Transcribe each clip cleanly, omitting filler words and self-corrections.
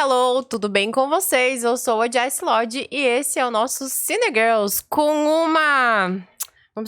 hello, tudo bem com vocês? Eu sou a Jess Lodge e esse é o nosso Cine Girls com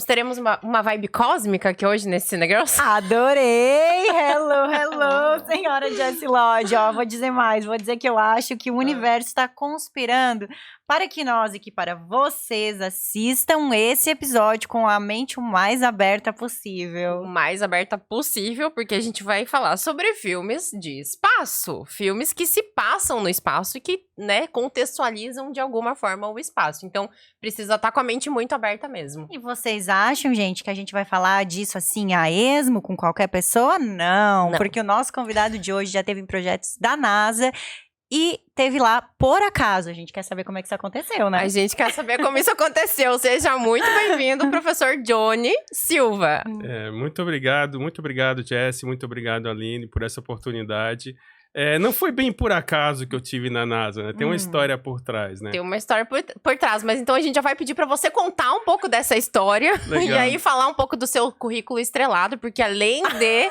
teremos uma vibe cósmica aqui hoje nesse Cine Girls. Adorei! Hello, senhora Jess Lodge. Ó, vou dizer mais, vou dizer que eu acho que o universo está conspirando para que nós e que para vocês assistam esse episódio com a mente o mais aberta possível. O mais aberta possível, porque a gente vai falar sobre filmes de espaço. Filmes que se passam no espaço e que, né, contextualizam de alguma forma o espaço. Então, precisa estar com a mente muito aberta mesmo. E vocês acham, gente, que a gente vai falar disso assim a esmo com qualquer pessoa? Não, porque o nosso convidado de hoje já teve em projetos da NASA e teve lá por acaso. A gente quer saber como é que isso aconteceu, né? A gente quer saber como isso aconteceu. Seja muito bem-vindo, professor Johnny Silva. Muito obrigado, Jess, muito obrigado, Aline, por essa oportunidade. Não foi bem por acaso que eu tive na NASA, né? Tem uma história por trás, né? Tem uma história por trás, mas então a gente já vai pedir pra você contar um pouco dessa história. Legal. E aí falar um pouco do seu currículo estrelado, porque além de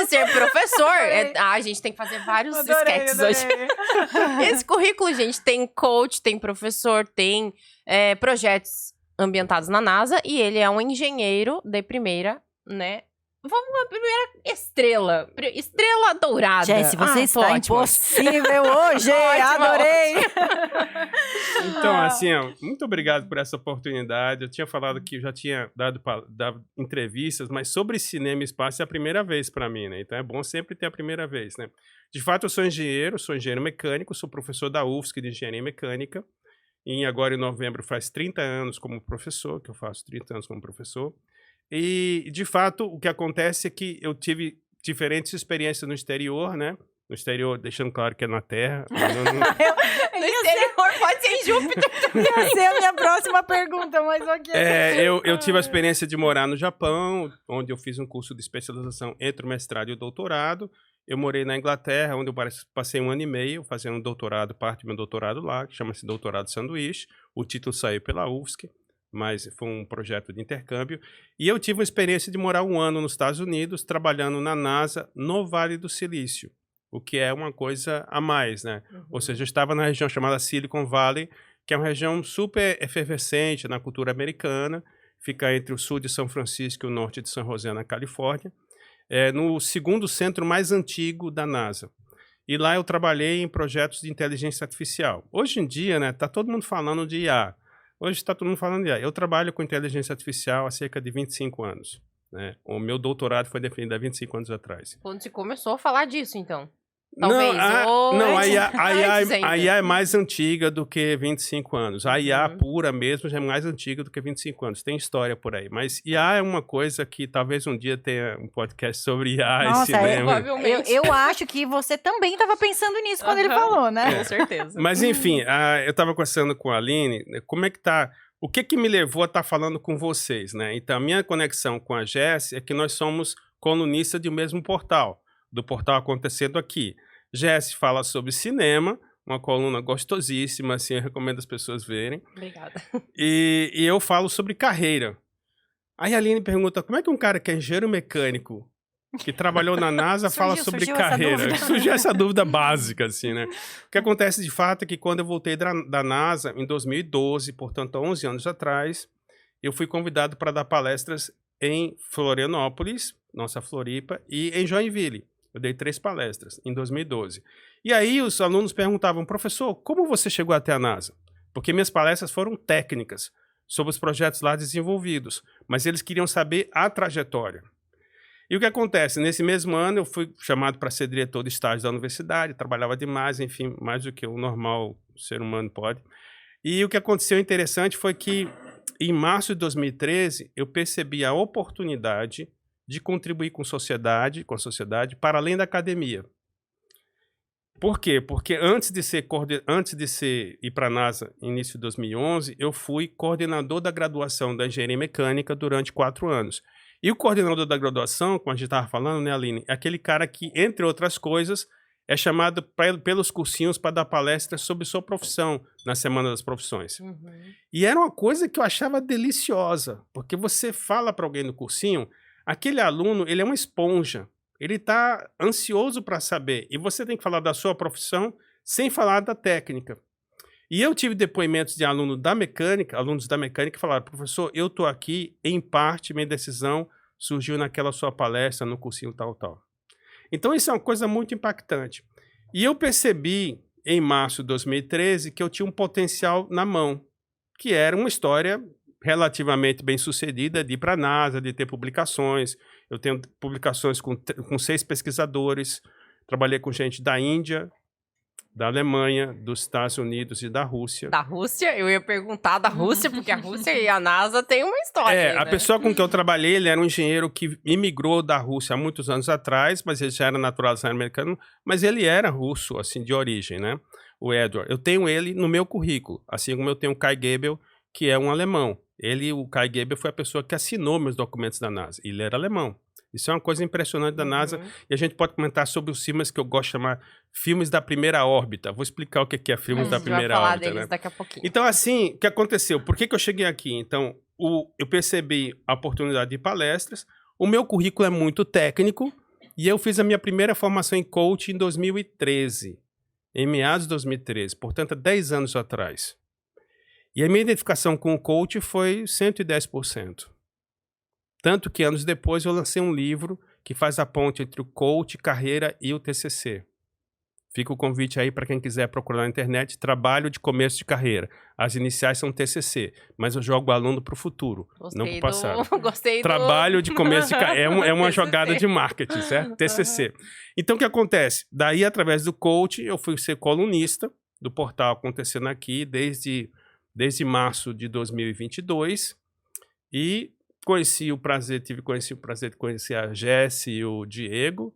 ser professor, a gente tem que fazer vários sketches hoje. Esse currículo, gente, tem coach, tem professor, tem projetos ambientados na NASA e ele é um engenheiro de primeira, né? Vamos à primeira estrela dourada. Jess, você está impossível hoje, adorei! Então, assim, ó, muito obrigado por essa oportunidade. Eu tinha falado que eu já tinha dado entrevistas, mas sobre cinema e espaço é a primeira vez para mim, né? Então é bom sempre ter a primeira vez, né? De fato, eu sou engenheiro mecânico, sou professor da UFSC de Engenharia Mecânica. E agora, em novembro, faz 30 anos como professor, que eu faço 30 anos como professor. E, de fato, o que acontece é que eu tive diferentes experiências no exterior, né? No exterior, deixando claro que é na Terra. No exterior pode ser em Júpiter. Ia ser a minha próxima pergunta, mas ok. Eu tive a experiência de morar no Japão, onde eu fiz um curso de especialização entre o mestrado e o doutorado. Eu morei na Inglaterra, onde eu passei 1 ano e meio fazendo um doutorado, parte do meu doutorado lá, que chama-se Doutorado Sanduíche. O título saiu pela UFSC. Mas foi um projeto de intercâmbio. E eu tive a experiência de morar 1 ano nos Estados Unidos, trabalhando na NASA, no Vale do Silício, o que é uma coisa a mais, né? Ou seja, eu estava na região chamada Silicon Valley, que é uma região super efervescente na cultura americana, fica entre o sul de São Francisco e o norte de San José, na Califórnia, no segundo centro mais antigo da NASA. E lá eu trabalhei em projetos de inteligência artificial. Hoje em dia, né, tá todo mundo falando de IA. Hoje está todo mundo falando de IA. Eu trabalho com inteligência artificial há cerca de 25 anos. Né? O meu doutorado foi definido há 25 anos atrás. Quando se começou a falar disso, então? Talvez. A IA é mais antiga do que 25 anos. A IA pura mesmo já é mais antiga do que 25 anos. Tem história por aí. Mas IA é uma coisa que talvez um dia tenha um podcast sobre IA e cinema. Eu acho que você também estava pensando nisso quando ele falou, né? Com certeza. Mas enfim, eu estava conversando com a Aline, como é que tá... O que me levou a estar falando com vocês, né? Então, a minha conexão com a Jess é que nós somos colunistas de um mesmo portal. Do portal Acontecendo Aqui. Jess fala sobre cinema, uma coluna gostosíssima, assim, eu recomendo as pessoas verem. Obrigada. E eu falo sobre carreira. Aí a Aline pergunta, como é que um cara que é engenheiro mecânico, que trabalhou na NASA, fala sobre carreira? Surgiu essa dúvida básica, assim, né? O que acontece de fato é que quando eu voltei da NASA, em 2012, portanto, há 11 anos atrás, eu fui convidado para dar palestras em Florianópolis, nossa Floripa, e em Joinville. Eu dei 3 palestras em 2012. E aí os alunos perguntavam, professor, como você chegou até a NASA? Porque minhas palestras foram técnicas, sobre os projetos lá desenvolvidos, mas eles queriam saber a trajetória. E o que acontece? Nesse mesmo ano eu fui chamado para ser diretor de estágio da universidade, trabalhava demais, enfim, mais do que o normal ser humano pode. E o que aconteceu interessante foi que em março de 2013 eu percebi a oportunidade de contribuir com a sociedade para além da academia. Por quê? Porque antes de ir para a NASA, início de 2011, eu fui coordenador da graduação da Engenharia Mecânica durante 4 anos. E o coordenador da graduação, como a gente estava falando, né, Aline, é aquele cara que, entre outras coisas, é chamado pelos cursinhos para dar palestras sobre sua profissão na Semana das Profissões. E era uma coisa que eu achava deliciosa, porque você fala para alguém no cursinho, aquele aluno, ele é uma esponja, ele está ansioso para saber, e você tem que falar da sua profissão sem falar da técnica. E eu tive depoimentos de alunos da mecânica que falaram, professor, eu estou aqui, em parte, minha decisão surgiu naquela sua palestra, no cursinho tal. Então, isso é uma coisa muito impactante. E eu percebi, em março de 2013, que eu tinha um potencial na mão, que era uma história relativamente bem sucedida de ir para a NASA, de ter publicações. Eu tenho publicações com 6 pesquisadores, trabalhei com gente da Índia, da Alemanha, dos Estados Unidos e da Rússia. Da Rússia? Eu ia perguntar da Rússia, porque a Rússia e a NASA têm uma história. Aí, a pessoa com quem eu trabalhei, ele era um engenheiro que imigrou da Rússia há muitos anos atrás, mas ele já era naturalizado americano, mas ele era russo, assim, de origem, né? O Edward. Eu tenho ele no meu currículo, assim como eu tenho o Kai Gebel, que é um alemão. O Kai Gebel foi a pessoa que assinou meus documentos da NASA. Ele era alemão. Isso é uma coisa impressionante da NASA. E a gente pode comentar sobre os filmes que eu gosto de chamar filmes da primeira órbita. Vou explicar o que é filmes da primeira órbita. A gente vai falar deles daqui a pouquinho. Então, assim, o que aconteceu? Por que eu cheguei aqui? Então, eu percebi a oportunidade de palestras. O meu currículo é muito técnico. E eu fiz a minha primeira formação em coach em 2013. Em meados de 2013. Portanto, há 10 anos atrás. E a minha identificação com o coach foi 110%. Tanto que anos depois eu lancei um livro que faz a ponte entre o coach, carreira e o TCC. Fica o convite aí para quem quiser procurar na internet, trabalho de começo de carreira. As iniciais são TCC, mas eu jogo o aluno para o futuro, não para o passado. Trabalho de começo de carreira, é uma jogada de marketing, certo? TCC. Então o que acontece? Daí, através do coach, eu fui ser colunista do portal Acontecendo Aqui desde março de 2022 e tive o prazer de conhecer a Jess e o Diego,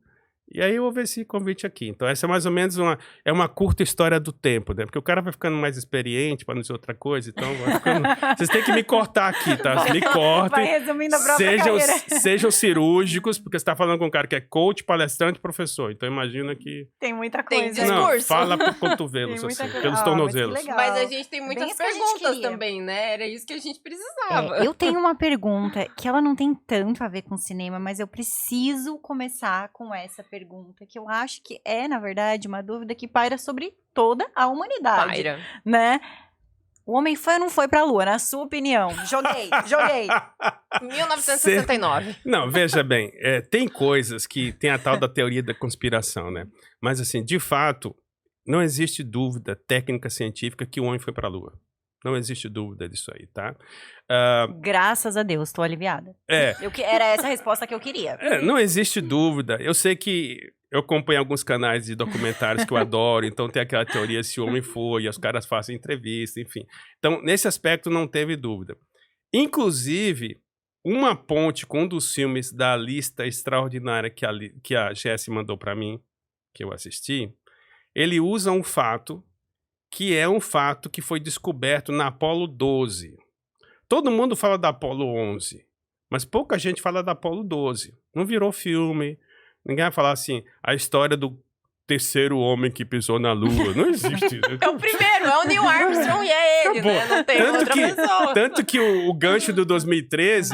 e aí eu houve esse convite aqui. Então essa é mais ou menos uma curta história do tempo, né? Porque o cara vai ficando mais experiente, para não dizer outra coisa, então vai ficando... Vocês têm que me cortar aqui, tá? Me cortem. Vai resumindo a própria carreira. Sejam cirúrgicos, porque você está falando com um cara que é coach, palestrante, professor. Então imagina que... Tem muita coisa. Tem discurso. Não, fala por cotovelos, assim, pelos tornozelos. Mas a gente tem muitas perguntas também, né? Era isso que a gente precisava. Eu tenho uma pergunta que ela não tem tanto a ver com cinema, mas eu preciso começar com essa pergunta, que eu acho que é, na verdade, uma dúvida que paira sobre toda a humanidade. Paira. Né? O homem foi ou não foi pra Lua, na sua opinião? Joguei. 1969. Não, veja bem, tem coisas que tem a tal da teoria da conspiração, né? Mas, assim, de fato, não existe dúvida técnica científica que o homem foi pra Lua. Não existe dúvida disso aí, tá? Graças a Deus, tô aliviada. Era essa a resposta que eu queria. Não existe dúvida. Eu sei que eu acompanho alguns canais de documentários que eu adoro, então tem aquela teoria se o homem foi, e os caras fazem entrevista, enfim. Então, nesse aspecto, não teve dúvida. Inclusive, uma ponte com um dos filmes da lista extraordinária que a Jessie mandou para mim, que eu assisti, ele usa um fato que é um fato que foi descoberto na Apollo 12. Todo mundo fala da Apollo 11, mas pouca gente fala da Apollo 12. Não virou filme, ninguém vai falar assim, a história do terceiro homem que pisou na Lua. Não existe. É o primeiro, é o Neil Armstrong e é ele, né? Não tem outra pessoa. Tanto que o gancho do 2013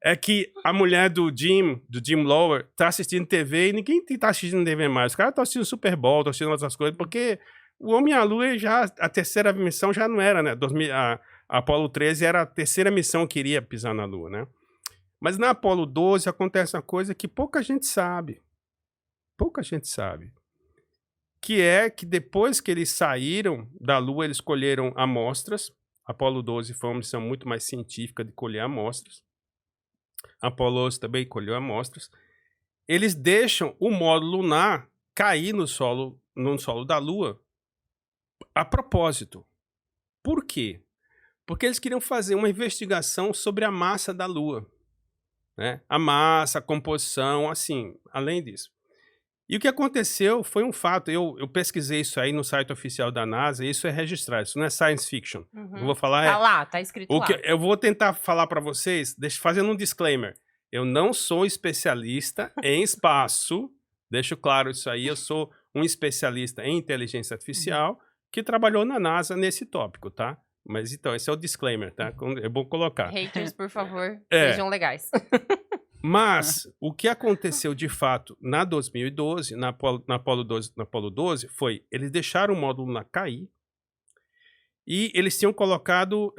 é que a mulher do Jim Lower tá assistindo TV e ninguém tá assistindo TV mais. Os caras estão assistindo Super Bowl, estão assistindo outras coisas, porque o Homem à Lua a terceira missão já não era, né? A Apollo 13 era a terceira missão que iria pisar na Lua, né? Mas na Apollo 12 acontece uma coisa que pouca gente sabe. Que é que depois que eles saíram da Lua, eles colheram amostras. Apollo 12 foi uma missão muito mais científica de colher amostras. Apollo 11 também colheu amostras. Eles deixam o módulo lunar cair no solo da Lua a propósito. Por quê? Porque eles queriam fazer uma investigação sobre a massa da Lua, né? A massa, a composição, assim, além disso. E o que aconteceu foi um fato, eu pesquisei isso aí no site oficial da NASA, e isso é registrado, isso não é science fiction. Eu vou falar... Tá lá, tá escrito lá. Eu vou tentar falar para vocês, fazendo um disclaimer. Eu não sou especialista em espaço, deixo claro isso aí, eu sou um especialista em inteligência artificial que trabalhou na NASA nesse tópico, tá? Mas então, esse é o disclaimer, tá? É bom colocar. Haters, por favor, sejam legais. Mas o que aconteceu de fato na 2012, na Apollo 12, foi eles deixaram o módulo lá cair e eles tinham colocado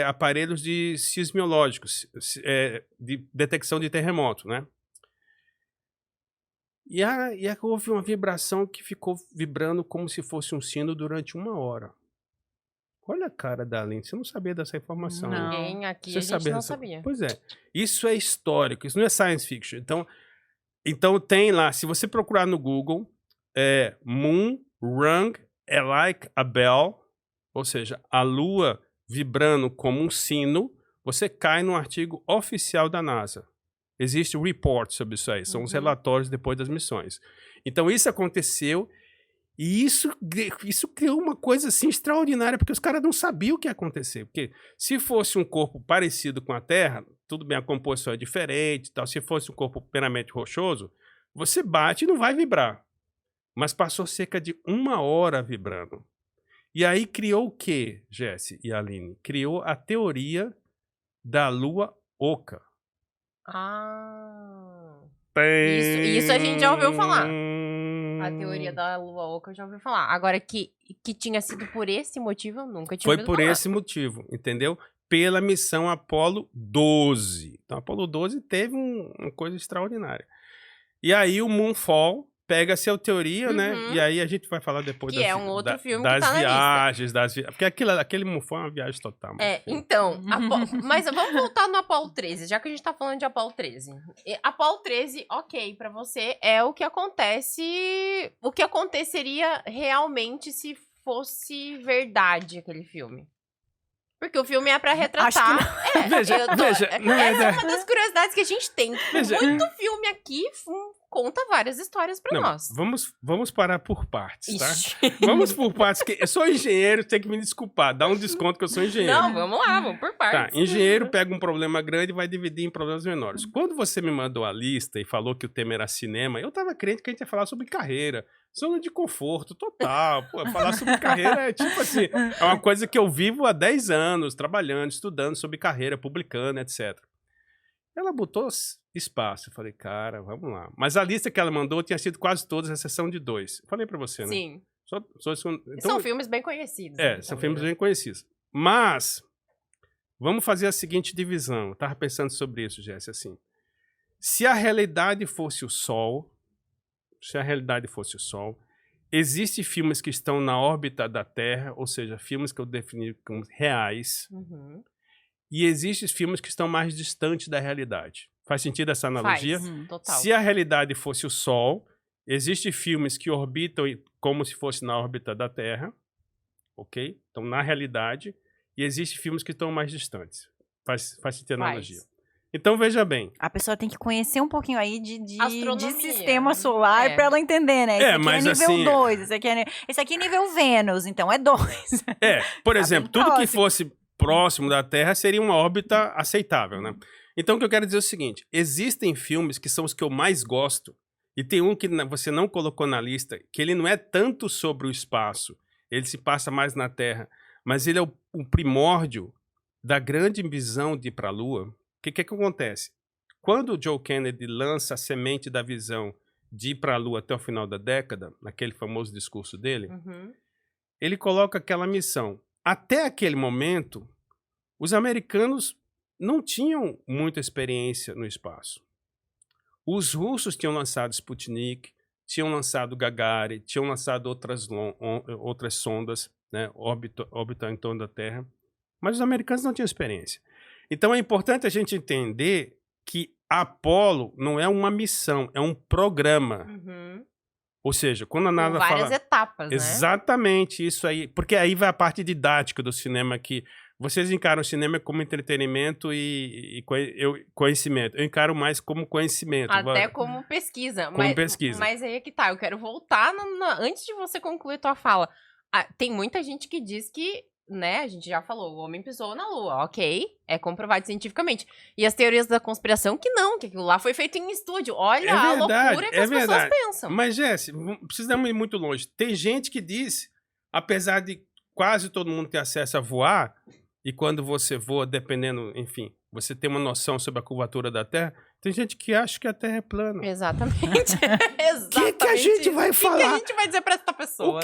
aparelhos de sismiológicos, de detecção de terremoto, né? E aí houve uma vibração que ficou vibrando como se fosse um sino durante 1 hora. Olha a cara da Aline, você não sabia dessa informação. Não. Ninguém aqui, Você a gente não dessa... sabia. Pois é, isso é histórico, isso não é science fiction. Então tem lá, se você procurar no Google, Moon rung like a bell, ou seja, a lua vibrando como um sino, você cai no artigo oficial da NASA. Existe um report sobre isso aí, são os relatórios depois das missões. Então isso aconteceu e isso criou uma coisa assim extraordinária, porque os caras não sabiam o que ia acontecer. Porque se fosse um corpo parecido com a Terra, tudo bem, a composição é diferente, tal. Se fosse um corpo plenamente rochoso, você bate e não vai vibrar. Mas passou cerca de 1 hora vibrando. E aí criou o quê, Jesse e Aline? Criou a teoria da lua oca. Isso a gente já ouviu falar. A teoria da lua oca eu já ouvi falar. Agora, que tinha sido por esse motivo, eu nunca tinha ouvido falar. Foi por esse motivo, entendeu? Pela missão Apollo 12. Então, Apollo 12 teve uma coisa extraordinária. E aí, o Moonfall pega a sua teoria, né? E aí, a gente vai falar depois que é um outro filme das que tá viagens, das viagens. Porque aquele Moonfall é uma viagem total. Então, mas vamos voltar no Apollo 13, já que a gente tá falando de Apollo 13. Apollo 13, ok, pra você é o que acontece, o que aconteceria realmente se fosse verdade aquele filme. Porque o filme é pra retratar. Veja, essa é uma das curiosidades que a gente tem. Muito filme aqui conta várias histórias pra nós. Vamos parar por partes, tá? Vamos por partes. Que eu sou engenheiro, tem que me desculpar. Dá um desconto que eu sou engenheiro. Não, vamos lá, vamos por partes. Tá, engenheiro pega um problema grande e vai dividir em problemas menores. Quando você me mandou a lista e falou que o tema era cinema, eu tava crente que a gente ia falar sobre carreira. Zona de conforto total. Pô, falar sobre carreira é tipo assim, é uma coisa que eu vivo há 10 anos, trabalhando, estudando sobre carreira, publicando, etc. Ela botou espaço. Eu falei, cara, vamos lá. Mas a lista que ela mandou tinha sido quase todas, exceção de 2. Falei pra você, né? Sim. Então, são filmes bem conhecidos. São filmes bem conhecidos. Mas, vamos fazer a seguinte divisão. Eu tava pensando sobre isso, Jesse, assim. Se a realidade fosse o Sol... existem filmes que estão na órbita da Terra, ou seja, filmes que eu defini como reais, e existem filmes que estão mais distantes da realidade. Faz sentido essa analogia? Faz, total. Se a realidade fosse o Sol, existem filmes que orbitam como se fosse na órbita da Terra, ok? Então, na realidade, e existem filmes que estão mais distantes. Faz sentido a analogia. Então, veja bem. A pessoa tem que conhecer um pouquinho aí de sistema solar pra ela entender, né? Esse aqui mas é nível assim, 2, esse aqui é nível Vênus, então é 2. Por exemplo, tudo que fosse próximo da Terra seria uma órbita aceitável, né? Então, o que eu quero dizer é o seguinte. Existem filmes que são os que eu mais gosto, e tem um que você não colocou na lista, que ele não é tanto sobre o espaço, ele se passa mais na Terra, mas ele é o primórdio da grande visão de ir para a Lua. O que acontece? Quando o Joe Kennedy lança a semente da visão de ir para a Lua até o final da década, naquele famoso discurso dele, ele coloca aquela missão. Até aquele momento, os americanos não tinham muita experiência no espaço. Os russos tinham lançado Sputnik, tinham lançado Gagarin, tinham lançado outras sondas, né, orbitam em torno da Terra, mas os americanos não tinham experiência. Então é importante a gente entender que Apollo não é uma missão, é um programa. Ou seja, quando a NASA fala... várias etapas, né? Exatamente, isso aí. Porque aí vai a parte didática do cinema, que vocês encaram o cinema como entretenimento e conhecimento. Eu encaro mais como conhecimento. Até como pesquisa. Como pesquisa. Mas aí é que tá, eu quero voltar, antes de você concluir tua fala. Tem muita gente que diz que, né, a gente já falou, o homem pisou na Lua, ok, é comprovado cientificamente. E as teorias da conspiração que não, que aquilo lá foi feito em estúdio. Olha a loucura que as pessoas pensam. Mas, Jesse, precisamos ir muito longe. Tem gente que diz, apesar de quase todo mundo ter acesso a voar, e quando você voa, dependendo, enfim, você tem uma noção sobre a curvatura da Terra, tem gente que acha que a Terra é plana. Exatamente. O que a gente vai falar? O que a gente vai dizer pra essa pessoa,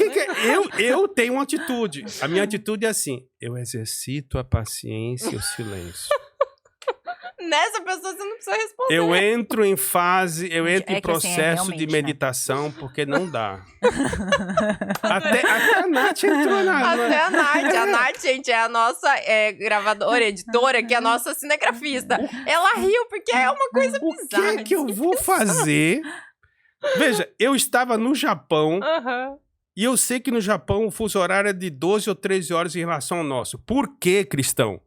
Eu tenho uma atitude. A minha atitude é assim, eu exercito a paciência e o silêncio. Nessa pessoa você não precisa responder. Eu entro em processo assim, de meditação, né? Porque não dá. até a Nath entrou na... Até a Nath. A Nath, gente, é a nossa gravadora, editora, que é a nossa cinegrafista. Ela riu porque é uma coisa bizarra. O que eu vou fazer? Veja, eu estava no Japão... E eu sei que no Japão o fuso horário é de 12 ou 13 horas em relação ao nosso. Por que, cristão?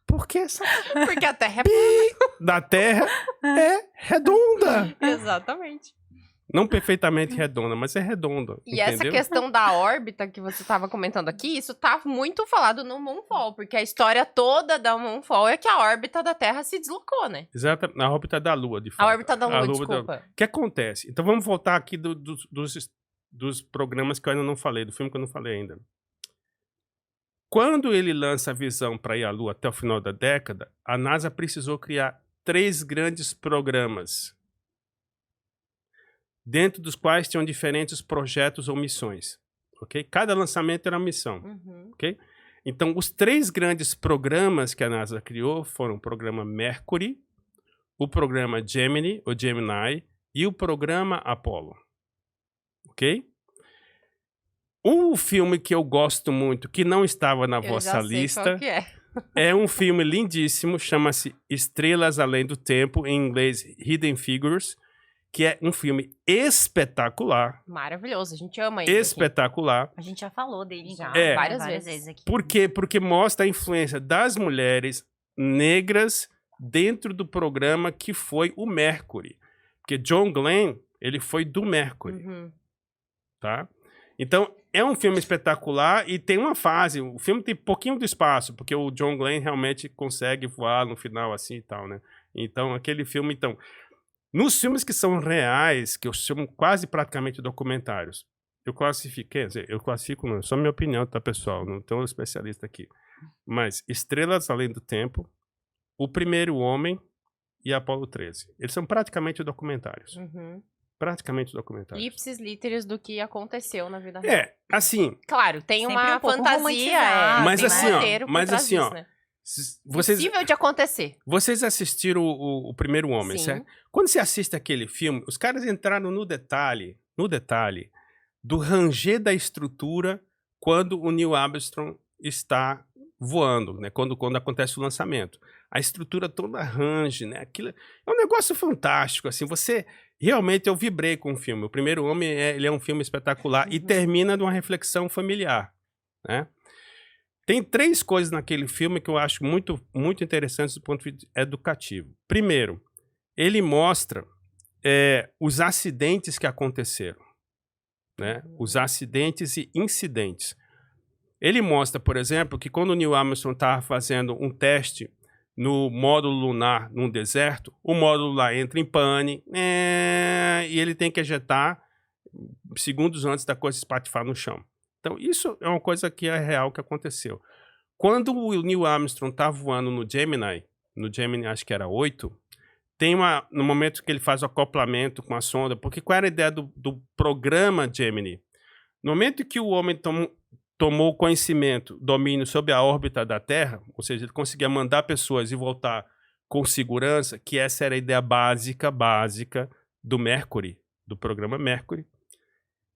Porque a Terra é da Terra é redonda. Exatamente. Não perfeitamente redonda, mas é redonda. E entendeu? Essa questão da órbita que você estava comentando aqui, isso tá muito falado no Moonfall, porque a história toda da Moonfall é que a órbita da Terra se deslocou, né? Exato, na órbita da Lua, de fato. A órbita da Lua, desculpa. O que acontece? Então vamos voltar aqui dos programas que eu ainda não falei, do filme que eu não falei ainda. Quando ele lança a visão para ir à Lua até o final da década, a NASA precisou criar 3 grandes programas, dentro dos quais tinham diferentes projetos ou missões. Okay? Cada lançamento era uma missão. Okay? Então, os 3 grandes programas que a NASA criou foram o programa Mercury, o programa Gemini, ou Gemini, e o programa Apollo. Ok? Um filme que eu gosto muito, que não estava na vossa lista, qual que é um filme lindíssimo, chama-se Estrelas Além do Tempo, em inglês Hidden Figures, que é um filme espetacular. Maravilhoso, a gente ama ele. Espetacular. Aqui. A gente já falou dele já várias vezes aqui. Por quê? Porque mostra a influência das mulheres negras dentro do programa que foi o Mercury. Porque John Glenn, ele foi do Mercury. Tá? Então, é um filme espetacular e tem uma fase, o filme tem pouquinho de espaço, porque o John Glenn realmente consegue voar no final assim e tal, né? Então, aquele filme, nos filmes que são reais, que eu chamo quase praticamente documentários, eu classifico, quer dizer, não, é só minha opinião, tá, pessoal? Não tenho um especialista aqui. Mas Estrelas Além do Tempo, O Primeiro Homem e Apollo 13. Eles são praticamente documentários. Praticamente documentários. Ipsis literis do que aconteceu na vida real. Assim... Claro, tem uma fantasia, mas assim, ó, né? Vocês, possível de acontecer. Vocês assistiram o Primeiro Homem, certo? Quando você assiste aquele filme, os caras entraram no detalhe do ranger da estrutura quando o Neil Armstrong está voando, né? Quando acontece o lançamento. A estrutura toda range, né? Aquilo é um negócio fantástico, assim, realmente eu vibrei com o filme. O Primeiro Homem, ele é um filme espetacular e termina de uma reflexão familiar, né? Tem 3 coisas naquele filme que eu acho muito, muito interessantes do ponto de vista educativo. Primeiro, ele mostra os acidentes que aconteceram, né? Os acidentes e incidentes. Ele mostra, por exemplo, que quando o Neil Armstrong estava fazendo um teste no módulo lunar num deserto, o módulo lá entra em pane e ele tem que ejetar segundos antes da coisa espatifar no chão. Então, isso é uma coisa que é real que aconteceu. Quando o Neil Armstrong está voando no Gemini acho que era 8, tem no momento que ele faz o acoplamento com a sonda, porque qual era a ideia do programa Gemini? No momento que o homem tomou conhecimento, domínio sobre a órbita da Terra, ou seja, ele conseguia mandar pessoas e voltar com segurança, que essa era a ideia básica do Mercury, do programa Mercury,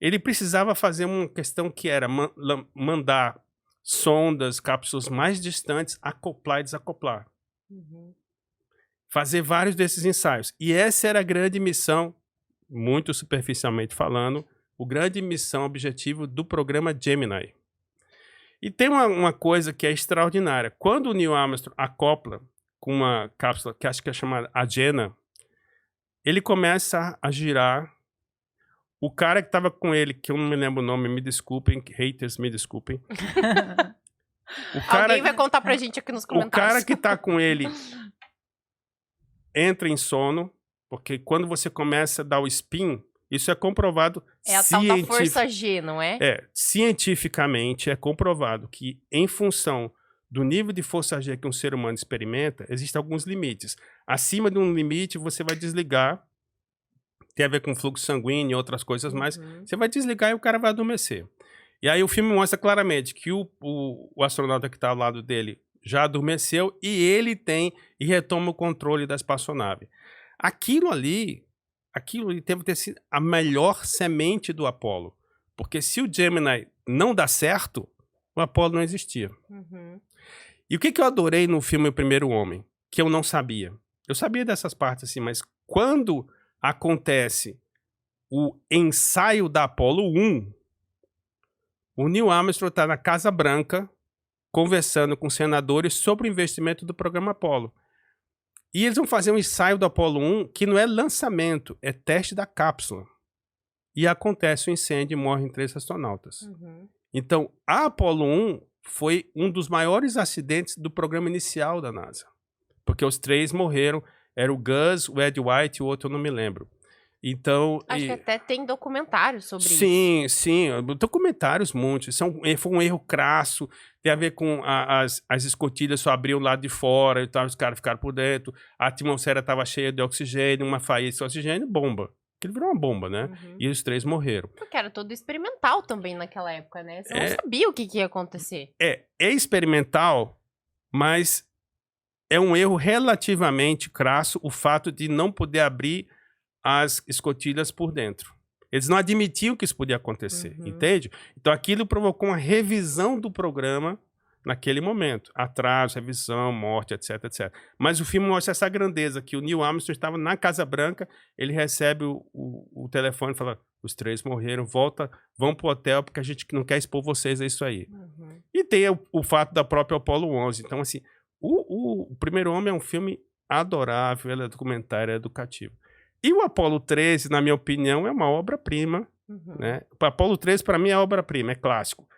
ele precisava fazer uma questão que era mandar sondas, cápsulas mais distantes, acoplar e desacoplar. Fazer vários desses ensaios. E essa era a grande missão, muito superficialmente falando, o grande missão, objetivo do programa Gemini. E tem uma coisa que é extraordinária. Quando o Neil Armstrong acopla com uma cápsula, que acho que é chamada Agena, ele começa a girar. O cara que estava com ele, que eu não me lembro o nome, me desculpem, haters, me desculpem. Alguém vai contar pra gente aqui nos comentários. O cara que tá com ele entra em sono, porque quando você começa a dar o spin, Isso é comprovado É a tal da força G, não é? Cientificamente é comprovado que em função do nível de força G que um ser humano experimenta, existem alguns limites. Acima de um limite, você vai desligar, tem a ver com fluxo sanguíneo e outras coisas mais, você vai desligar e o cara vai adormecer. E aí o filme mostra claramente que o astronauta que está ao lado dele já adormeceu e ele retoma o controle da espaçonave. Aquilo ali teve que ter sido a melhor semente do Apollo. Porque se o Gemini não dá certo, o Apollo não existia. E o que eu adorei no filme O Primeiro Homem? Que eu não sabia. Eu sabia dessas partes assim, mas quando acontece o ensaio da Apollo 1, o Neil Armstrong está na Casa Branca conversando com senadores sobre o investimento do programa Apollo. E eles vão fazer um ensaio do Apollo 1 que não é lançamento, é teste da cápsula. E acontece um incêndio e morrem 3 astronautas. Então, a Apollo 1 foi um dos maiores acidentes do programa inicial da NASA. Porque os 3 morreram. Era o Gus, o Ed White e o outro eu não me lembro. Então, acho que até tem documentários sobre isso. Sim. Documentários muitos. Foi um erro crasso. Tem a ver com as escotilhas só abriam o lado de fora e tal, os caras ficaram por dentro. A atmosfera estava cheia de oxigênio, uma faísca de oxigênio, bomba. Aquilo virou uma bomba, né? E os 3 morreram. Porque era todo experimental também naquela época, né? Você não sabia o que ia acontecer. É experimental, mas é um erro relativamente crasso o fato de não poder abrir as escotilhas por dentro. Eles não admitiam que isso podia acontecer, entende? Então aquilo provocou uma revisão do programa naquele momento. Atraso, revisão, morte, etc, etc. Mas o filme mostra essa grandeza, que o Neil Armstrong estava na Casa Branca, ele recebe o telefone e fala, os 3 morreram, vão pro hotel porque a gente não quer expor vocês a isso aí. E tem o fato da própria Apollo 11. Então, assim, o Primeiro Homem é um filme adorável, ele é documentário, é educativo. E o Apollo 13, na minha opinião, é uma obra-prima. Né? O Apollo 13, para mim, é obra-prima, é clássico.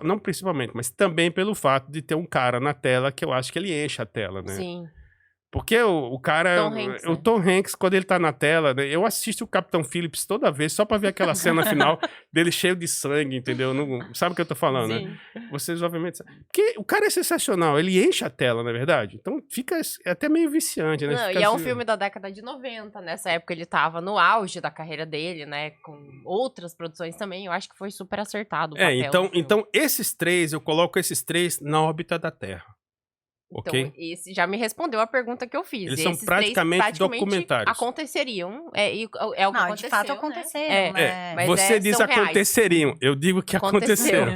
Não principalmente, mas também pelo fato de ter um cara na tela que eu acho que ele enche a tela, né? Sim. Porque o cara... Tom Hanks, o Tom Hanks, quando ele tá na tela, né, eu assisto o Capitão Phillips toda vez só pra ver aquela cena final dele cheio de sangue, entendeu? Não, sabe o que eu tô falando, Sim. né? Vocês obviamente sabem. Porque o cara é sensacional, ele enche a tela, na verdade. Então fica até meio viciante, né? Não, e é um filme da década de 90, nessa época ele tava no auge da carreira dele, né? Com outras produções também, eu acho que foi super acertado o papel. Então esses 3, eu coloco esses 3 na órbita da Terra. Então, ok? esse já me respondeu a pergunta que eu fiz. Eles são praticamente documentários. Aconteceriam. É o que aconteceu, de fato aconteceram, né? né? Mas você diz são aconteceriam, eu digo que aconteceram.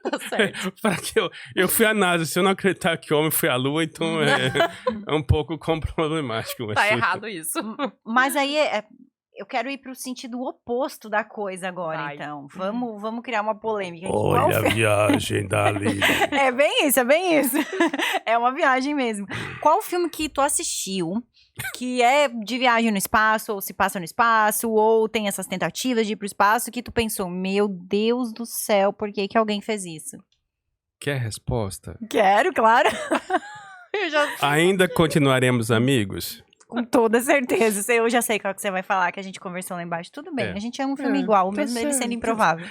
Tá certo. Para que eu fui à NASA, se eu não acreditar que o homem foi à Lua, então é um pouco problemático. Tá errado isso. Mas aí eu quero ir pro sentido oposto da coisa agora, Vai. então. Vamos criar uma polêmica. Olha a viagem da Lívia. É bem isso. É uma viagem mesmo. Qual filme que tu assistiu que é de viagem no espaço, ou se passa no espaço, ou tem essas tentativas de ir pro espaço, que tu pensou, meu Deus do céu, por que que alguém fez isso? Quer resposta? Quero, claro. Ainda continuaremos amigos? Com toda certeza. Eu já sei qual que você vai falar, que a gente conversou lá embaixo. Tudo bem, a gente ama um filme igual, mesmo ele sendo improvável.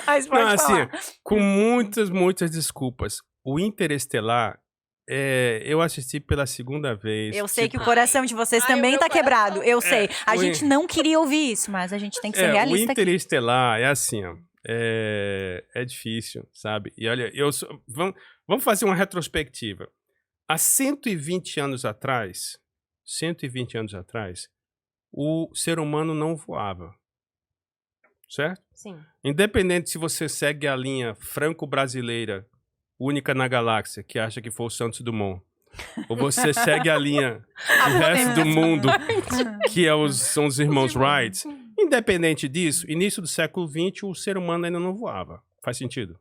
Mas pode falar. Assim, com muitas desculpas. O Interestelar, eu assisti pela segunda vez. Eu sei que o coração de vocês também tá quebrado. Eu sei. A gente não queria ouvir isso, mas a gente tem que ser realista aqui. O Interestelar é assim, ó. É difícil, sabe? E olha, vamos fazer uma retrospectiva. Há 120 anos atrás, o ser humano não voava. Certo? Sim. Independente se você segue a linha franco-brasileira, única na galáxia, que acha que foi o Santos Dumont, ou você segue a linha do resto do mundo, que são os irmãos Wright. Independente disso, início do século XX, o ser humano ainda não voava. Faz sentido?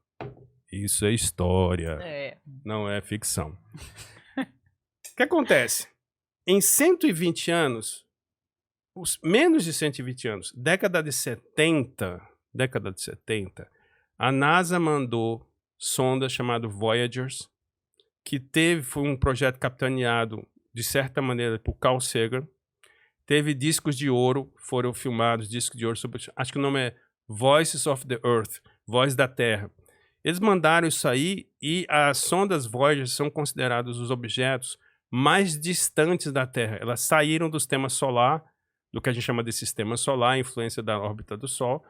Isso é história, não é ficção. O que acontece? Em 120 anos, menos de 120 anos, década de 70, a NASA mandou sondas chamado Voyagers, que foi um projeto capitaneado, de certa maneira, por Carl Sagan, Teve discos de ouro, foram filmados discos de ouro sobre, acho que o nome é Voices of the Earth, Voz da Terra. Eles mandaram isso aí e as sondas Voyager são considerados os objetos mais distantes da Terra. Elas saíram do sistema solar, do que a gente chama de sistema solar, influência da órbita do Sol,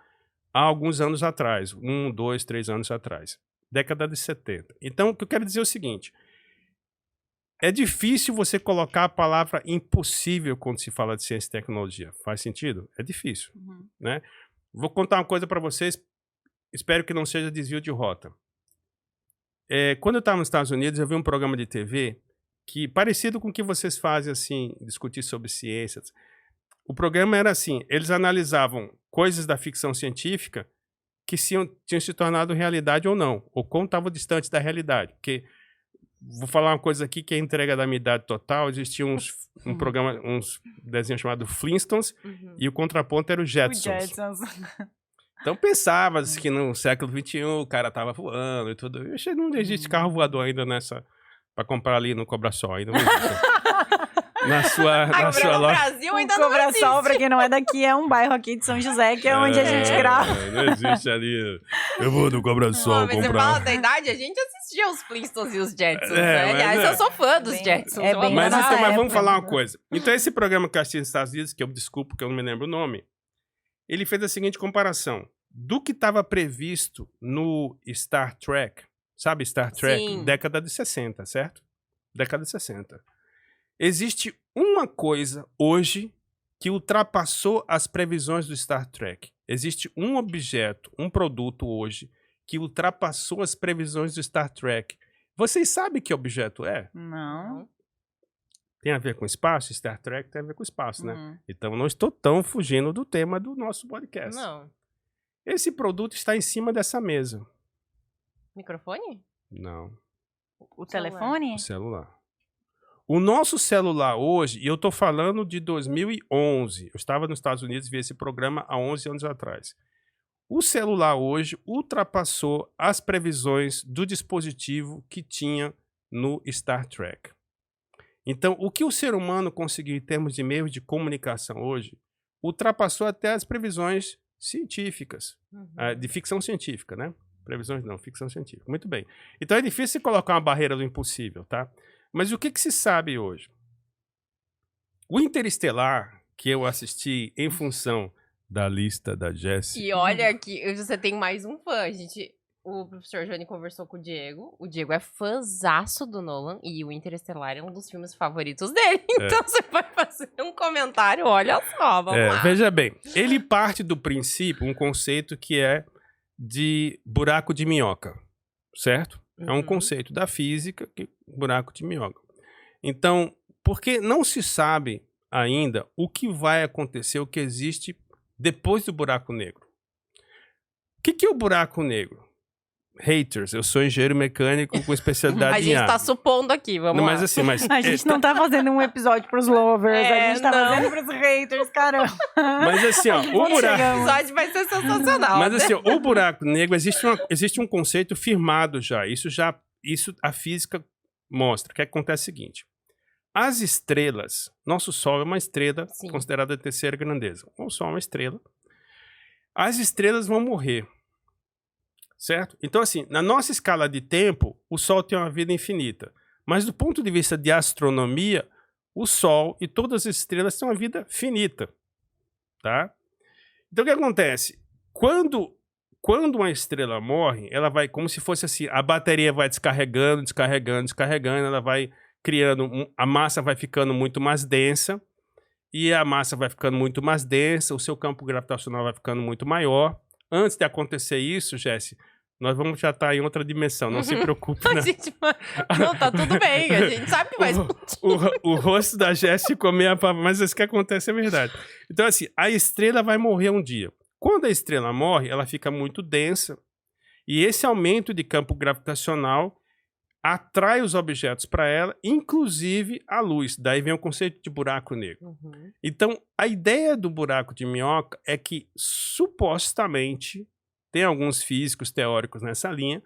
há alguns anos atrás, 1, 2, 3 anos atrás, década de 70. Então, o que eu quero dizer é o seguinte, é difícil você colocar a palavra impossível quando se fala de ciência e tecnologia. Faz sentido? É difícil, né? Vou contar uma coisa para vocês, espero que não seja desvio de rota. Quando eu estava nos Estados Unidos, eu vi um programa de TV que, parecido com o que vocês fazem, assim, discutir sobre ciências. O programa era assim, eles analisavam coisas da ficção científica que tinham se tornado realidade ou não, ou como estavam distantes da realidade. Porque, vou falar uma coisa aqui que é entrega da minha idade total, existia um programa, uns desenhos chamados Flintstones, e o contraponto era o Jetsons. Então pensava-se que no século XXI o cara tava voando e tudo. Eu achei que não existe carro voador ainda pra comprar ali no Cobra-Sol, ainda não existe. na sua no Brasil ainda não existe. Cobra-Sol, pra quem não é daqui, é um bairro aqui de São José, que é onde a gente grava. Não existe ali. Eu vou no Cobra-Sol comprar. Mas você fala da idade, a gente assistia os Flintstones e os Jetsons. Aliás, eu sou fã dos Jetsons. Mas vamos falar uma coisa. Então, esse programa que eu assisti nos Estados Unidos, que eu desculpo que eu não me lembro o nome, ele fez a seguinte comparação. Do que estava previsto no Star Trek, sabe Star Trek? Sim. Década de 60, certo? Década de 60. Existe uma coisa hoje que ultrapassou as previsões do Star Trek. Existe um objeto, um produto hoje que ultrapassou as previsões do Star Trek. Vocês sabem que objeto é? Não. Tem a ver com espaço? Star Trek tem a ver com espaço, né? Então não estou tão fugindo do tema do nosso podcast. Não. Esse produto está em cima dessa mesa. Microfone? Não. O telefone? O celular. O nosso celular hoje, e eu estou falando de 2011, eu estava nos Estados Unidos e vi esse programa há 11 anos atrás. O celular hoje ultrapassou as previsões do dispositivo que tinha no Star Trek. Então, o que o ser humano conseguiu em termos de meios de comunicação hoje, ultrapassou até as previsões científicas, de ficção científica, né? Previsões não, ficção científica. Muito bem. Então, é difícil colocar uma barreira do impossível, tá? Mas o que se sabe hoje? O Interestelar, que eu assisti em função da lista da Jessie... E olha que você tem mais um fã, gente... O professor Johnny conversou com o Diego. O Diego é fãzaço do Nolan. E o Interestelar é um dos filmes favoritos dele. Então você vai fazer um comentário, olha só, vamos lá. Veja bem, ele parte do princípio, um conceito que é de buraco de minhoca, certo? É um conceito da física, buraco de minhoca. Então, porque não se sabe ainda o que vai acontecer, o que existe depois do buraco negro. O que é o buraco negro? Haters, eu sou engenheiro mecânico com especialidade em A gente tá supondo aqui, vamos lá. Mas assim, a gente não tá fazendo um episódio pros lovers, a gente tá fazendo pros haters, caramba. Mas assim, ó, o buraco... O episódio vai ser sensacional. Mas assim, ó, o buraco negro, existe um conceito firmado já. Isso a física mostra. O que acontece é o seguinte. As estrelas, nosso Sol é uma estrela considerada de terceira grandeza. O Sol é uma estrela. As estrelas vão morrer. Certo? Então, assim, na nossa escala de tempo, o Sol tem uma vida infinita. Mas do ponto de vista de astronomia, o Sol e todas as estrelas têm uma vida finita. Tá? Então, o que acontece? Quando uma estrela morre, ela vai, como se fosse assim, a bateria vai descarregando, ela vai criando, a massa vai ficando muito mais densa, e a massa vai ficando muito mais densa, o seu campo gravitacional vai ficando muito maior. Antes de acontecer isso, Jessie, nós vamos já estar em outra dimensão, não se preocupe. Né? Não, tá tudo bem, a gente sabe que vai explodir. O rosto da Jessie ficou meio... Mas isso que acontece é verdade. Então, assim, a estrela vai morrer um dia. Quando a estrela morre, ela fica muito densa, e esse aumento de campo gravitacional atrai os objetos para ela, inclusive a luz. Daí vem o conceito de buraco negro. Então, a ideia do buraco de minhoca é que, supostamente, tem alguns físicos teóricos nessa linha,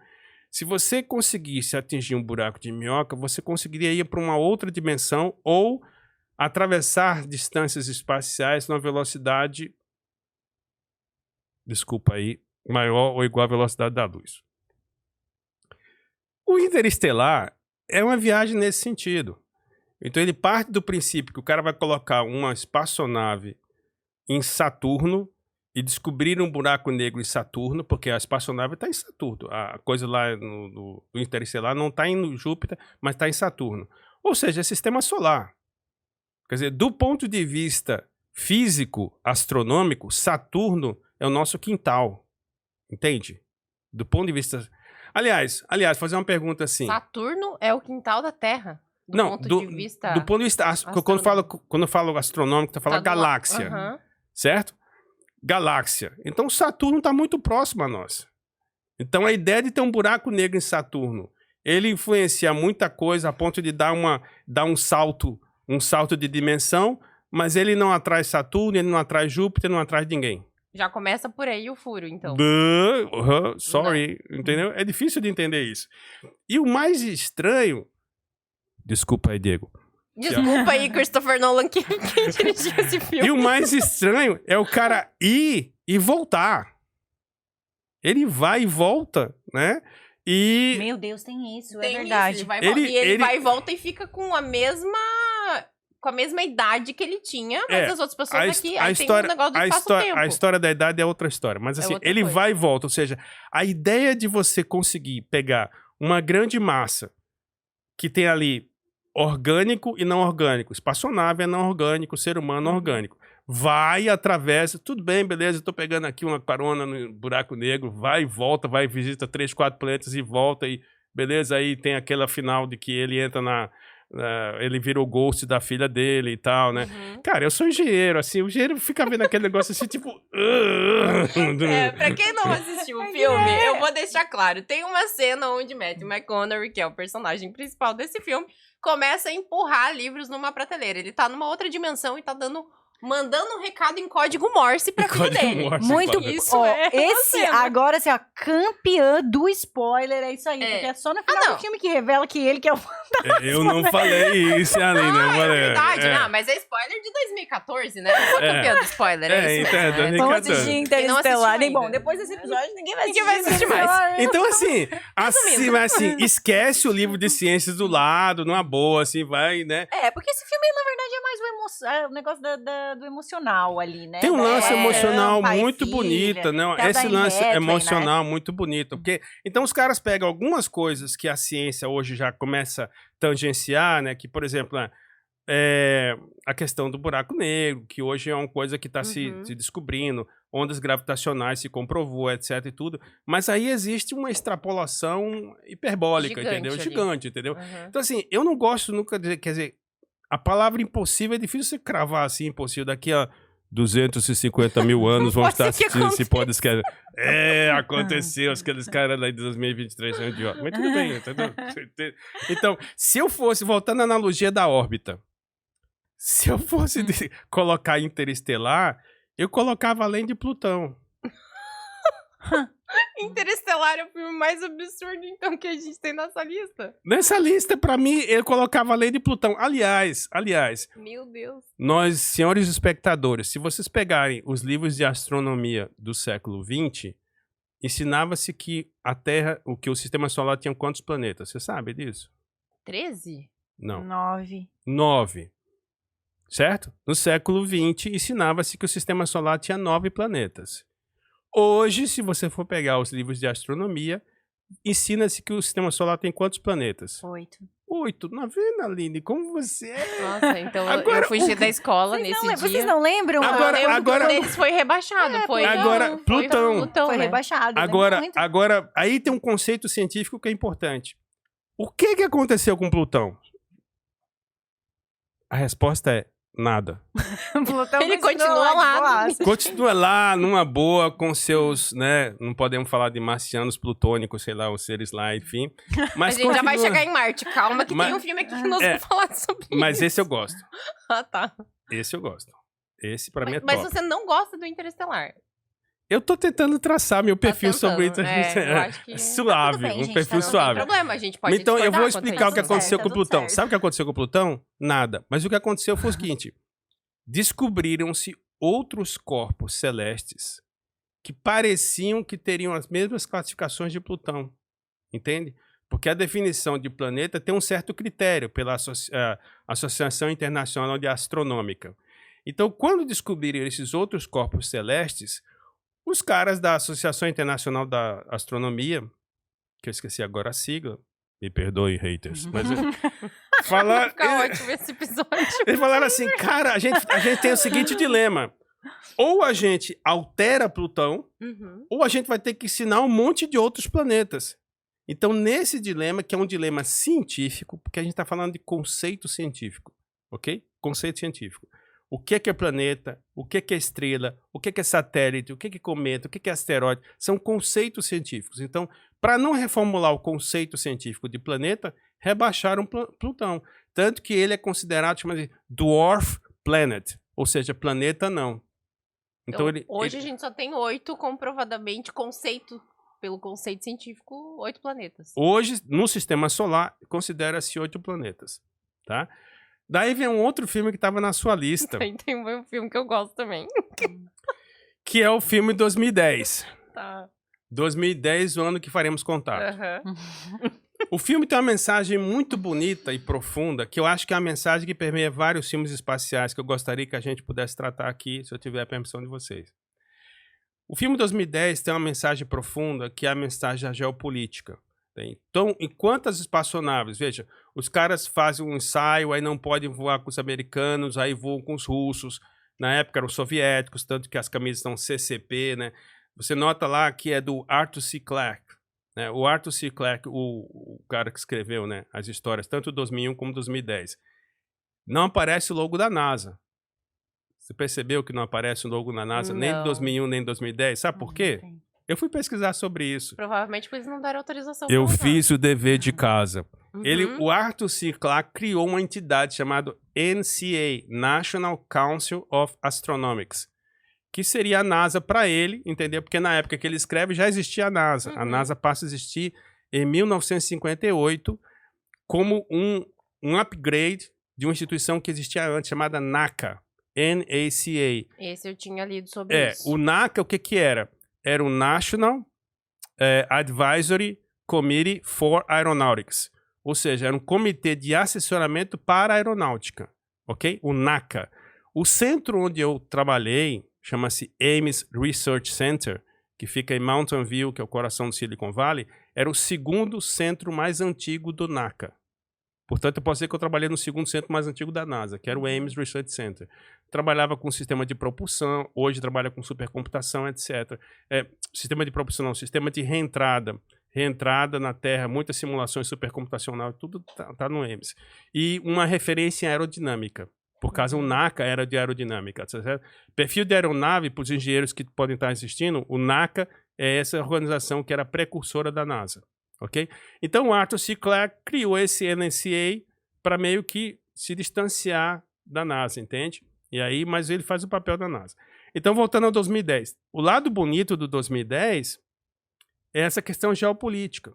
se você conseguisse atingir um buraco de minhoca, você conseguiria ir para uma outra dimensão ou atravessar distâncias espaciais numa velocidade, desculpa aí, maior ou igual à velocidade da luz. O interestelar é uma viagem nesse sentido. Então ele parte do princípio que o cara vai colocar uma espaçonave em Saturno e descobrir um buraco negro em Saturno, porque a espaçonave está em Saturno. A coisa lá no interestelar não está em Júpiter, mas está em Saturno. Ou seja, é sistema solar. Quer dizer, do ponto de vista físico, astronômico, Saturno é o nosso quintal. Entende? Do ponto de vista... Aliás, fazer uma pergunta assim... Saturno é o quintal da Terra. Do ponto de vista... Do ponto de vista... Quando eu falo astronômico, eu falo galáxia. Certo? Galáxia. Então, Saturno está muito próximo a nós. Então, a ideia de ter um buraco negro em Saturno, ele influencia muita coisa a ponto de dar um salto de dimensão, mas ele não atrai Saturno, ele não atrai Júpiter, não atrai ninguém. Já começa por aí o furo, então. Sorry, entendeu? É difícil de entender isso. E o mais estranho... Desculpa aí, Diego. Desculpa aí, Christopher Nolan, quem dirigiu esse filme. E o mais estranho é o cara ir e voltar. Ele vai e volta, né? E... Meu Deus, tem isso, tem é verdade. Isso, ele vai e volta e fica com a mesma idade que ele tinha, mas as outras pessoas aqui, aí tem um negócio do espaço-tempo. A história da idade é outra história, mas assim, ele vai e volta, ou seja, a ideia de você conseguir pegar uma grande massa que tem ali orgânico e não orgânico, espaçonave é não orgânico, ser humano orgânico, vai, atravessa, tudo bem, beleza, eu tô pegando aqui uma carona no buraco negro, vai e volta, vai e visita 3, 4 planetas e volta, e beleza, aí tem aquela final de que ele entra ele vira o ghost da filha dele e tal, né? Cara, eu sou engenheiro, assim, o engenheiro fica vendo aquele negócio assim, tipo... Pra quem não assistiu o filme, eu vou deixar claro. Tem uma cena onde Matthew McConaughey, que é o personagem principal desse filme, começa a empurrar livros numa prateleira. Ele tá numa outra dimensão e tá mandando um recado em código Morse pra filha dele. Morse, muito claro. Isso agora, assim, ó, campeã do spoiler, é isso aí. Porque é só no final do filme que revela que ele que é o fantasma. Eu não falei isso, Aline. É verdade, não, mas é spoiler de 2014, né? Eu sou campeã do spoiler, é isso mesmo. 2014. Vamos assistir Interestelar. Nem bom, depois desse episódio ninguém vai assistir mais. Então, assim, esquece o livro de ciências do lado, numa boa, assim, vai, né? Porque esse filme, na verdade, é mais o negócio do emocional ali, né? Tem um lance emocional pai, muito filha, bonito, né? Esse lance emocional muito bonito. Porque, então, os caras pegam algumas coisas que a ciência hoje já começa a tangenciar, né? Que, por exemplo, a questão do buraco negro, que hoje é uma coisa que está se descobrindo, ondas gravitacionais se comprovou, etc e tudo. Mas aí existe uma extrapolação hiperbólica, entendeu? Gigante, entendeu? Então, assim, eu não gosto nunca de... Quer dizer, a palavra impossível é difícil você cravar assim, impossível. Daqui a 250 mil anos vão estar assistindo esse podcast. Aconteceu, aqueles caras lá de 2023 são idiotas. Mas tudo bem, entendeu? Então, se eu fosse, voltando à analogia da órbita, se eu fosse colocar Interestelar, eu colocava além de Plutão. Interestelar é o filme mais absurdo, então, que a gente tem nessa lista. Nessa lista, pra mim, eu colocava além de Plutão. Aliás, meu Deus. Nós, senhores espectadores, se vocês pegarem os livros de astronomia do século XX, ensinava-se que a Terra, o Sistema Solar tinha quantos planetas? Você sabe disso? 13? Não. 9. Certo? No século XX, ensinava-se que o Sistema Solar tinha 9 planetas. Hoje, se você for pegar os livros de astronomia, ensina-se que o Sistema Solar tem quantos planetas? 8. 8. Não vendo, Aline? Como você é? Nossa, então agora, eu fugi da escola nesse dia. Vocês não lembram? Agora eles foi rebaixado. Plutão. Foi rebaixado. Agora, aí tem um conceito científico que é importante. O que aconteceu com Plutão? A resposta é nada. Ele continua lá. Continua lá, numa boa, com seus, né? Não podemos falar de marcianos plutônicos, sei lá, os seres lá, enfim. Mas a gente já vai chegar em Marte. Calma, que tem um filme aqui que nós vamos falar sobre isso. Mas esse eu gosto. Tá. Esse eu gosto. Esse pra mim é top. Mas top. você não gosta do Interestelar? Eu tô tentando traçar meu perfil sobre isso. Eu acho que... Suave, bem, um gente, perfil tá, não suave. Não tem problema, a gente pode Então, eu vou explicar o que aconteceu certo, com o tá tudo Plutão. certo. Sabe o que aconteceu com o Plutão? Nada. Mas o que aconteceu foi o seguinte. Descobriram-se outros corpos celestes que pareciam que teriam as mesmas classificações de Plutão. Entende? Porque a definição de planeta tem um certo critério pela Associação Internacional de Astronômica. Então, quando descobriram esses outros corpos celestes, os caras da Associação Internacional da Astronomia, que eu esqueci agora a sigla, me perdoe, haters, mas Vai ficar ótimo esse episódio. Eles falaram assim, cara, a gente tem o seguinte dilema. Ou a gente altera Plutão, ou a gente vai ter que ensinar um monte de outros planetas. Então, nesse dilema, que é um dilema científico, porque a gente está falando de conceito científico, ok? Conceito científico. O que é planeta, o que é estrela, o que é satélite, o que é cometa, o que é asteroide, são conceitos científicos. Então, para não reformular o conceito científico de planeta, rebaixaram Plutão. Tanto que ele é considerado, chamado de Dwarf Planet, ou seja, planeta não. Então, hoje a gente só tem 8 comprovadamente pelo conceito científico, 8 planetas. Hoje, no Sistema Solar, considera-se 8 planetas, tá? Daí vem um outro filme que estava na sua lista. Tem um filme que eu gosto também. Que é o filme 2010. Tá. 2010, o ano que faremos contato. O filme tem uma mensagem muito bonita e profunda, que eu acho que é uma mensagem que permeia vários filmes espaciais, que eu gostaria que a gente pudesse tratar aqui, se eu tiver a permissão de vocês. O filme 2010 tem uma mensagem profunda, que é a mensagem da geopolítica. Então, enquanto as espaçonaves, veja, os caras fazem um ensaio, aí não podem voar com os americanos, aí voam com os russos, na época eram soviéticos, tanto que as camisas são CCP, né? Você nota lá que é do Arthur C. Clarke, né? O Arthur C. Clarke, o cara que escreveu, né, as histórias, tanto 2001 como 2010. Não aparece o logo da NASA. Você percebeu que não aparece o logo da NASA nem em 2001 nem em 2010? Sabe por quê? Eu fui pesquisar sobre isso. Provavelmente porque eles não deram autorização. Eu fiz o dever de casa. O Arthur C. Clarke criou uma entidade chamada NCA, National Council of Astronomics, que seria a NASA para ele, entendeu? Porque na época que ele escreve já existia a NASA. A NASA passa a existir em 1958 como um upgrade de uma instituição que existia antes, chamada NACA. NACA. Esse eu tinha lido sobre isso. O NACA, o que era? Era o National Advisory Committee for Aeronautics. Ou seja, era um comitê de assessoramento para a aeronáutica. Ok? O NACA. O centro onde eu trabalhei chama-se Ames Research Center, que fica em Mountain View, que é o coração do Silicon Valley. Era o segundo centro mais antigo do NACA. Portanto, eu posso dizer que eu trabalhei no segundo centro mais antigo da NASA, que era o Ames Research Center. Trabalhava com sistema de propulsão, hoje trabalha com supercomputação, etc. Sistema de propulsão não, sistema de reentrada na Terra, muitas simulações supercomputacional, tudo tá no Ames. E uma referência em aerodinâmica, por causa o NACA era de aerodinâmica. Certo? Perfil de aeronave, para os engenheiros que podem estar assistindo, o NACA é essa organização que era precursora da NASA. Ok? Então, o Arthur C. Clarke criou esse NCA para meio que se distanciar da NASA, entende? E aí, mas ele faz o papel da NASA. Então, voltando ao 2010. O lado bonito do 2010 é essa questão geopolítica.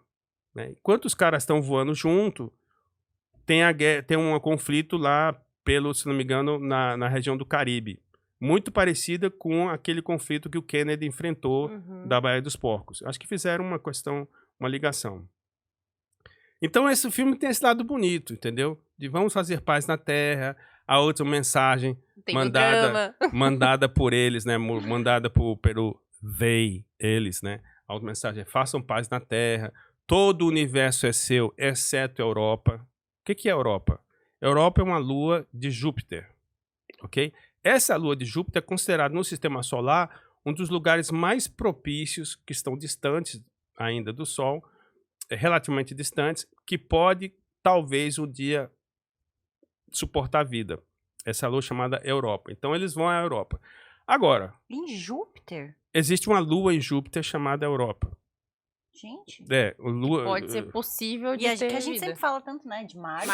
Né? Enquanto os caras estão voando junto, tem um conflito lá, se não me engano, na região do Caribe. Muito parecida com aquele conflito que o Kennedy enfrentou da Baía dos Porcos. Acho que fizeram uma ligação. Então, esse filme tem esse lado bonito, entendeu? De vamos fazer paz na Terra. A outra mensagem mandada por eles, né? Mandada pelo eles, né? A outra mensagem é: façam paz na Terra. Todo o universo é seu, exceto a Europa. O que é a Europa? A Europa é uma lua de Júpiter, ok? Essa lua de Júpiter é considerada no Sistema Solar um dos lugares mais propícios, que estão distantes ainda do Sol, relativamente distantes, que pode, talvez, um dia suportar a vida. Essa lua chamada Europa. Então, eles vão à Europa. Agora... Em Júpiter? Existe uma lua em Júpiter chamada Europa. Gente. Lua... Pode ser possível de ter que a gente vida. sempre fala tanto, né? De Marte.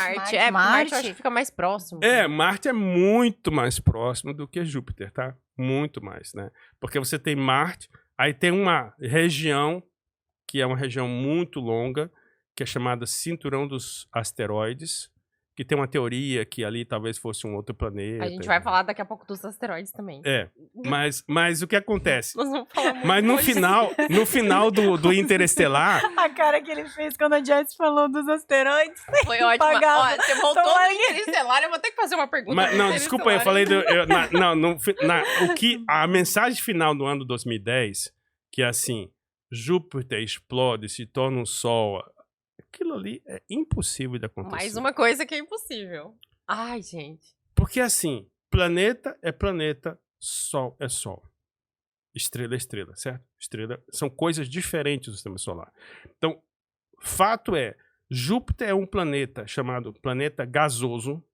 Marte eu acho que fica mais próximo. Marte é muito mais próximo do que Júpiter, tá? Muito mais, né? Porque você tem Marte, Aí tem uma região, que é uma região muito longa, que é chamada Cinturão dos Asteroides, que tem uma teoria que ali talvez fosse um outro planeta. A gente vai falar daqui a pouco dos asteroides também. Mas o que acontece? Nós vamos falar muito Mas no final do Interestelar... A cara que ele fez quando a Jess falou dos asteroides. Foi ótimo. Ó, você voltou no Interestelar, eu vou ter que fazer uma pergunta. Mas, não, desculpa, eu falei... A mensagem final do ano 2010, que é assim, Júpiter explode, se torna um Sol... Aquilo ali é impossível de acontecer. Mais uma coisa que é impossível. Ai, gente. Porque assim, planeta é planeta, Sol é Sol. Estrela é estrela, certo? Estrela são coisas diferentes do sistema solar. Então, fato é, Júpiter é um planeta chamado planeta gasoso,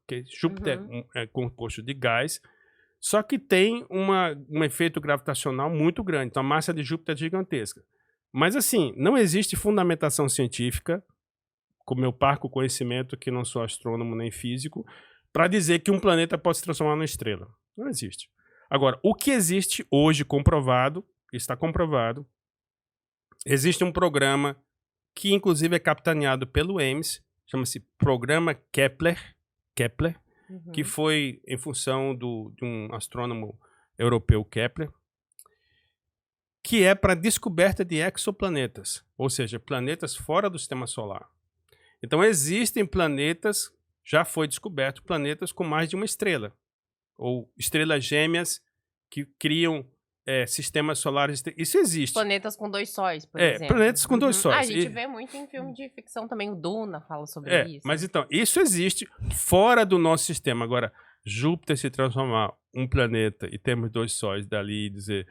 que Júpiter é composto de gás, só que tem um efeito gravitacional muito grande. Então, a massa de Júpiter é gigantesca. Mas assim, não existe fundamentação científica, com meu parco conhecimento, que não sou astrônomo nem físico, para dizer que um planeta pode se transformar numa estrela. Não existe. Agora, o que existe hoje comprovado, está comprovado, existe um programa que inclusive é capitaneado pelo EMS, chama-se Programa Kepler, que foi em função de um astrônomo europeu, Kepler, que é para descoberta de exoplanetas, ou seja, planetas fora do sistema solar. Então existem planetas, já foi descoberto, planetas com mais de uma estrela, ou estrelas gêmeas que criam sistemas solares. Isso existe. Planetas com 2 sóis, por exemplo. Planetas com 2 sóis. A gente vê muito em filme de ficção também, o Duna fala sobre isso. Mas então, isso existe fora do nosso sistema. Agora, Júpiter se transformar um planeta e temos 2 sóis dali e dizer...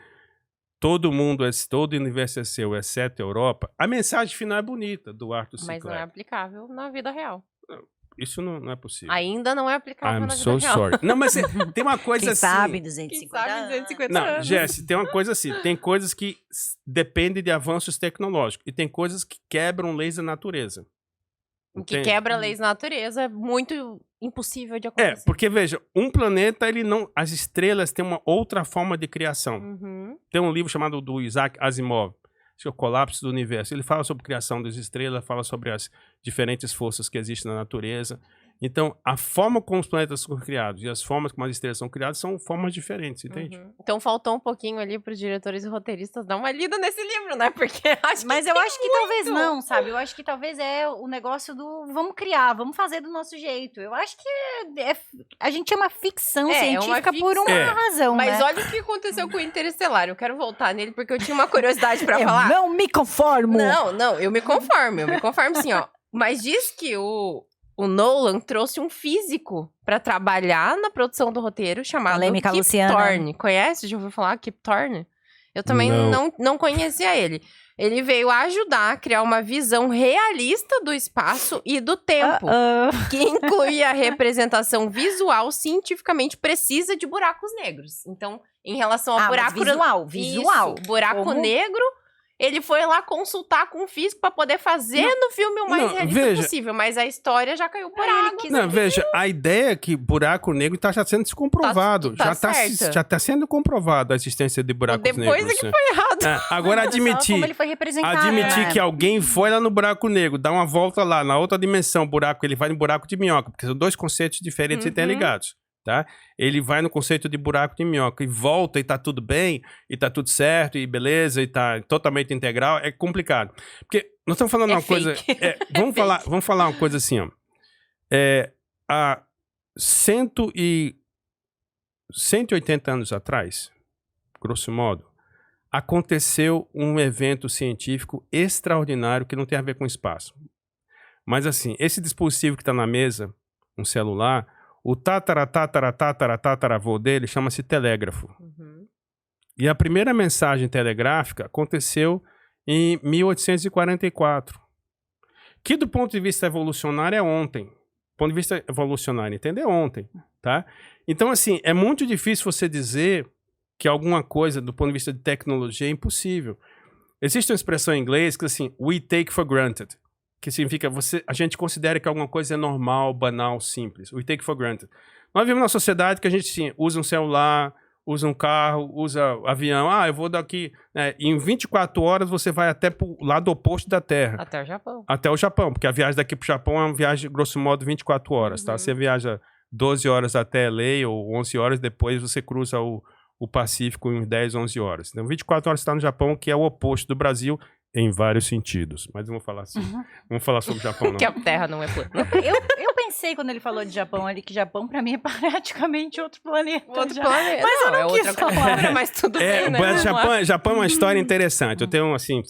todo o universo é seu, exceto a Europa, a mensagem final é bonita do Arthur C. Mas não é aplicável na vida real. Isso não é possível. Ainda não é aplicável na vida so real. Sorry. Não, mas tem uma coisa Quem assim... sabe 250 Quem sabe 250 Não, anos. Jess, tem uma coisa assim, tem coisas que dependem de avanços tecnológicos e tem coisas que quebram leis da natureza. O que quebra leis da natureza é muito impossível de acontecer. Porque, veja, um planeta, as estrelas têm uma outra forma de criação. Tem um livro chamado do Isaac Asimov, acho que é o Colapso do Universo. Ele fala sobre a criação das estrelas, fala sobre as diferentes forças que existem na natureza. Então, a forma como os planetas são criados e as formas como as estrelas são criadas são formas diferentes, entende? Então, faltou um pouquinho ali para os diretores e roteiristas dar uma lida nesse livro, né? Porque Mas eu acho que talvez não, sabe? Eu acho que talvez é o negócio do vamos criar, vamos fazer do nosso jeito. Eu acho que a gente chama ficção científica por uma razão, Mas né? olha o que aconteceu com o Interestelar. Eu quero voltar nele porque eu tinha uma curiosidade para falar. Não me conformo! Não, eu me conformo sim, ó. Mas diz que o Nolan trouxe um físico pra trabalhar na produção do roteiro chamado Kip Thorne. Conhece? Já ouviu falar Kip Thorne? Eu também não conhecia ele. Ele veio ajudar a criar uma visão realista do espaço e do tempo, que inclui a representação visual cientificamente precisa de buracos negros. Então, em relação ao buraco... Visual. Isso, buraco negro... Ele foi lá consultar com o físico pra poder fazer no filme o mais realista possível. Mas a história já caiu por água. Veja, a ideia é que buraco negro tá sendo descomprovado. Já tá sendo comprovado a existência de buracos negros. Depois é que foi errado. Agora admitir que alguém foi lá no buraco negro, dá uma volta lá, na outra dimensão, buraco, ele vai no buraco de minhoca, porque são 2 conceitos diferentes e interligados. Tá? Ele vai no conceito de buraco de minhoca e volta e tá tudo bem, e tá tudo certo, e beleza, e tá totalmente integral, é complicado. Porque nós estamos falando uma coisa... vamos falar uma coisa assim, ó. Há 180 anos atrás, grosso modo, aconteceu um evento científico extraordinário que não tem a ver com espaço. Mas assim, esse dispositivo que está na mesa, um celular... O tataravô dele chama-se telégrafo. E a primeira mensagem telegráfica aconteceu em 1844. Que do ponto de vista evolucionário é ontem. Do ponto de vista evolucionário, entender é ontem, tá? Então, assim, é muito difícil você dizer que alguma coisa do ponto de vista de tecnologia é impossível. Existe uma expressão em inglês que assim, we take for granted. Que significa, a gente considera que alguma coisa é normal, banal, simples. We take for granted. Nós vivemos numa sociedade que a gente usa um celular, usa um carro, usa avião. Eu vou daqui... em 24 horas você vai até pro lado oposto da Terra. Até o Japão. Até o Japão, porque a viagem daqui pro Japão é uma viagem, grosso modo, 24 horas, tá? Você viaja 12 horas até LA ou 11 horas, depois você cruza o Pacífico em 10, 11 horas. Então, 24 horas você está no Japão, que é o oposto do Brasil, em vários sentidos. Mas vamos falar assim. Vamos falar sobre o Japão, não. Que a Terra não é plana. Eu pensei, quando ele falou de Japão ali, que Japão, pra mim, é praticamente outro planeta. Outro planeta. Mas eu não quis outra falar. cultura, mas tudo bem, né? Japão é uma história interessante. Eu tenho, assim,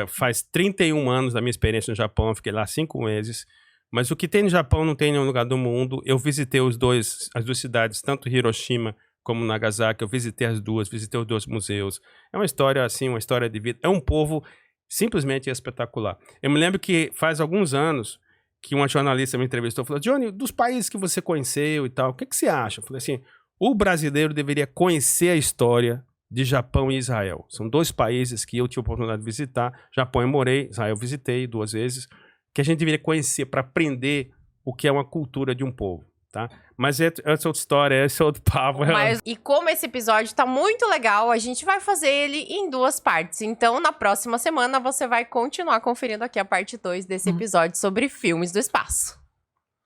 faz 31 anos da minha experiência no Japão, eu fiquei lá 5 meses. Mas o que tem no Japão não tem em nenhum lugar do mundo. Eu visitei as duas cidades, tanto Hiroshima como Nagasaki. Eu visitei as duas, visitei os 2 museus. É uma história, assim, uma história de vida. É um povo simplesmente espetacular. Eu me lembro que faz alguns anos que uma jornalista me entrevistou e falou: Johnny, dos países que você conheceu e tal, o que você acha? Eu falei assim, o brasileiro deveria conhecer a história de Japão e Israel. São 2 países que eu tive a oportunidade de visitar. Japão eu morei, Israel eu visitei 2 vezes, que a gente deveria conhecer para aprender o que é uma cultura de um povo. Tá? Mas essa é outra história, esse é outro papo. E como esse episódio tá muito legal, a gente vai fazer ele em 2 partes. Então, na próxima semana, você vai continuar conferindo aqui a parte 2 desse episódio sobre filmes do espaço.